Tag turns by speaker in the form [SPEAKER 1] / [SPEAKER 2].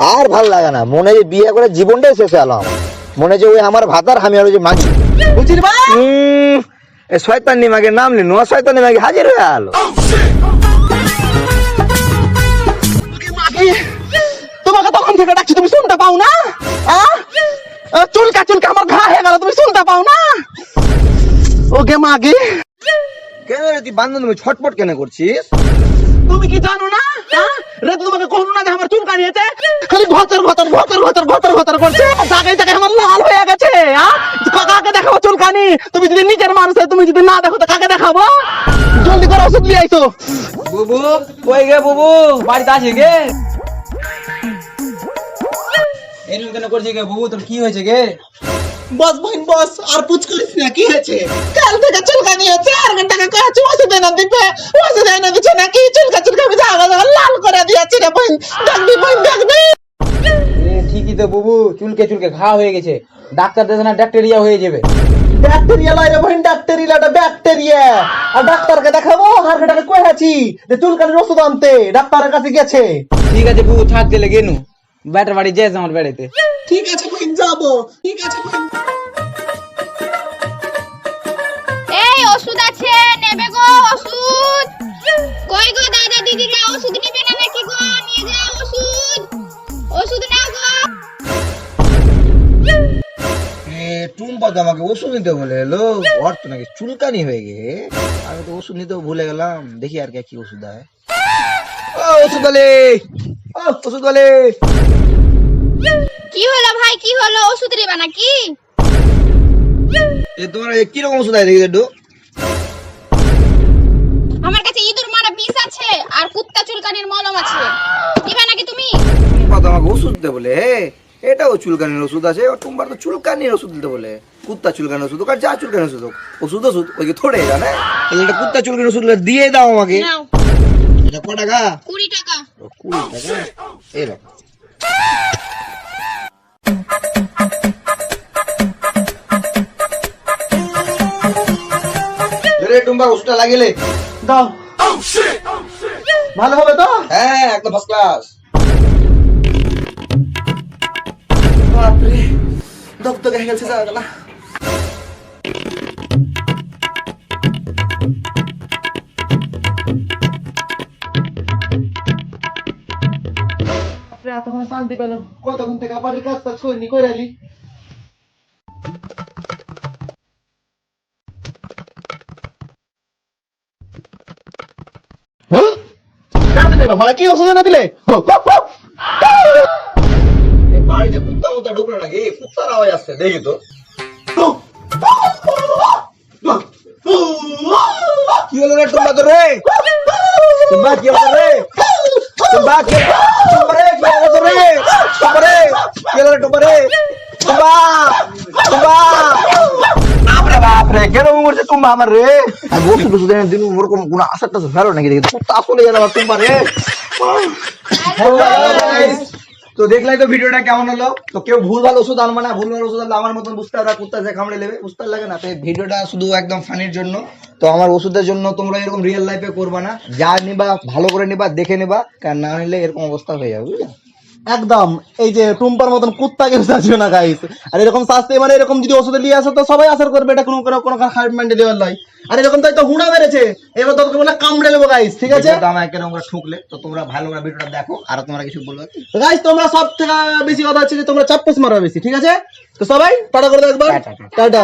[SPEAKER 1] আর ভাল লাগে না, মনে যে বিয়ে করে জীবনটাই শেষ হলো আমার। মনে যে ওই আমার ভাতার আমি আর ওই যে মাগি
[SPEAKER 2] বুঝলি ভাই?
[SPEAKER 1] শয়তানি মাগে নাম নিন, শয়তানি মাগে হাজির হয়ে আলো।
[SPEAKER 2] তোমাকে তখন থেকে ডাকছি, তুমি শুনতে পাও না? চুলকা চুলকা আমার ঘা হয়ে গেল, তুমি শুনতে পাও না? ওকে মাগে,
[SPEAKER 1] কেন রে তুই বান্ধব তুমি ছটপট কেন করছিস?
[SPEAKER 2] তুমি কি জানো না? রে তোমাকে কোন না যে আমার চুলকা নিয়েছে, খালি ঘতর ঘতর ঘতর ঘতর ঘতর ঘতর করছে, জায়গায় জায়গায় আমার লাল হয়ে গেছে। কাকে দেখাবো চুলকানি? তুমি যদি নিজের মানুষ হয়, তুমি যদি না দেখো তো কাকে দেখাবো? জলদি করে ওষুধ নিয়ে আইসো।
[SPEAKER 3] বুবু কই গে? বুবু বাড়িতে আছে গে? এরকম কেন করছে গে? বুবু তোর কি হয়েছে গে?
[SPEAKER 2] বস বহিন বস, আর পুছ করিস না, কি হয়েছে? কাল থেকে চুলকা নিয়েছে, আর ঘন্টাকে কয়েছে ওষুধ এনে দিবে, ওষুধ এনে দিচ্ছে নাকি? চুলকা চুলকা আমি জায়গা জায়গা লাল করে দিয়েছি রে বহিন, দেখবি বহিন দেখবি।
[SPEAKER 3] ঠিকই তো বুবু, চুলকে চুলকে ঘা হয়ে গেছে, ডাক্তার দেখান না, ব্যাকটেরিয়া হয়ে যাবে।
[SPEAKER 2] ব্যাকটেরিয়া লয় রে বহিন, ব্যাকটেরিয়া ব্যাকটেরিয়া। আর ডাক্তারকে দেখাবো, আর ঘন্টাকে কয়েছি যে চুলকানির ওষুধ আনতে, ডাক্তারের কাছে গেছে।
[SPEAKER 3] ঠিক আছে বুবু, থাক দিলে গেনু, ব্যাটার বাড়ি যাস আমার বেড়াইতে।
[SPEAKER 2] ঠিক আছে বহিন, যাবো। ঠিক আছে বহিন।
[SPEAKER 4] এই ওষুধ আছে, নেবে গো ওষুধ? কই গো দাদা দিদিরা, ওষুধ নেবে না নাকি গো? নিয়ে যাও ওষুধ, ওষুধ নাও গো।
[SPEAKER 1] টুম্পা তো আমাকে ওষুধ নিতে বলে এলো, ওর তো নাকি চুলকানি হয়ে গে। আমি তো ওষুধ নিতেও ভুলে গেলাম, দেখি আর কি ওষুধ দেয়। ও ওষুধ বলে, ও ওষুধ বলে।
[SPEAKER 4] কি হলো ভাই, কি হলো? ওষুধ নেবে নাকি?
[SPEAKER 1] তোমার কিরকম ওষুধ আছে দেখি একটু।
[SPEAKER 4] আমার কাছে ইঁদুর মারা বিষ আছে, আর কুত্তা চুলকানির মলম আছে, নিবে নাকি তুমি?
[SPEAKER 1] টুম্পা তো আমাকে ওষুধ দিতে বলে, এটাও চুলকানির ওষুধ আছে, টুম্পার তো চুলকানির ওষুধ দিতে বলে। কুত্তা চুলকানির ওষুধ হোক আর যা চুলকানির ওষুধ হোক, ওষুধ ওষুধ ওই কি থোড়ে জানে? তাহলে এটা কুত্তা চুলকানির ওষুধ দিয়ে দাও আমাকে।
[SPEAKER 4] নাও,
[SPEAKER 1] এটা ক টাকা?
[SPEAKER 4] 20 টাকা।
[SPEAKER 1] 20 টাকা, এই রাখ। টুম্পা ওষুধটা লাগিলে
[SPEAKER 2] দাও, ভালো হবে তো?
[SPEAKER 1] হ্যাঁ একদম ফার্স্ট ক্লাস।
[SPEAKER 2] বাপরে, দগদগে হয়ে গেছে জায়গাটা। এতক্ষণ শান্তি পেলাম, কতক্ষণ থেকে আবার কাজটা ছড়নি করে আলি। কি ওষুধ এনে দিলে?
[SPEAKER 1] বাড়িতে কুত্তা মুত্তা ঢুকলো নাকি? কুত্তার আওয়াজ আসছে, দেখি তো। কি হলো রে টুম্পা তোর রে? টুম্পা কি হলো রে? টুম্পা কি টুম্পা রে? কি হলো তোর রে? টুম্পা রে কি হলো রে? টুম্পা রে, টুম্পা টুম্পা। বাপরে বাপরে, কেন মরছে টুম্পা আমার রে? আমি ওষুধ ওষুধ এনে দিন, ওরকম কোনো আশাটা ফেলো নাকি? দেখি কুত্তা আসলে গেল আমার টুম্পা রে। তো দেখলাই তো ভিডিওটা কেমন হলো। তো কেউ ভুলভাল ওষুধ আনবে না, ভুলভাল ওষুধ আনলে আমার মতন বুঝতে পারবে, কুত্তা যে কামড়ে নেবে, বুঝতে লাগে না। তো এই ভিডিওটা শুধু একদম ফানির জন্য। তো আমার ওষুধের জন্য তোমরা এরকম রিয়েল লাইফে করবা না, যা নিবা ভালো করে নিবা, দেখে নিবা, কারণ না নিলে এরকম অবস্থা হয়ে যাবে, বুঝলে?
[SPEAKER 2] একদম এই যে টুম্পার মতন কুত্তা কেউ চাচ্ছিল না গাইস। আর এরকম শাস্তি মানে এরকম যদি ওষুধ নিয়ে আসে তো সবাই আসার করবে, এটা কোনো কোনো খারাপ মাইন্ডে দেওয়ার নয়। আর এরকম তাই তো হুড়া মেরেছে, এবার তোকে বলে কামড়ে নেবো গাইস, ঠিক আছে?
[SPEAKER 1] তো আমাকে এরকম করে ঠুকলে তো তোমরা ভালো করে ভিডিওটা দেখো, আর তোমরা কিছু বলবে কি?
[SPEAKER 2] গাইস তোমরা সব থেকে বেশি কথা হচ্ছে যে তোমরা চাপ্পস মারবা বেশি, ঠিক আছে? তো সবাই টাটা করে দাও একবার, টাটা।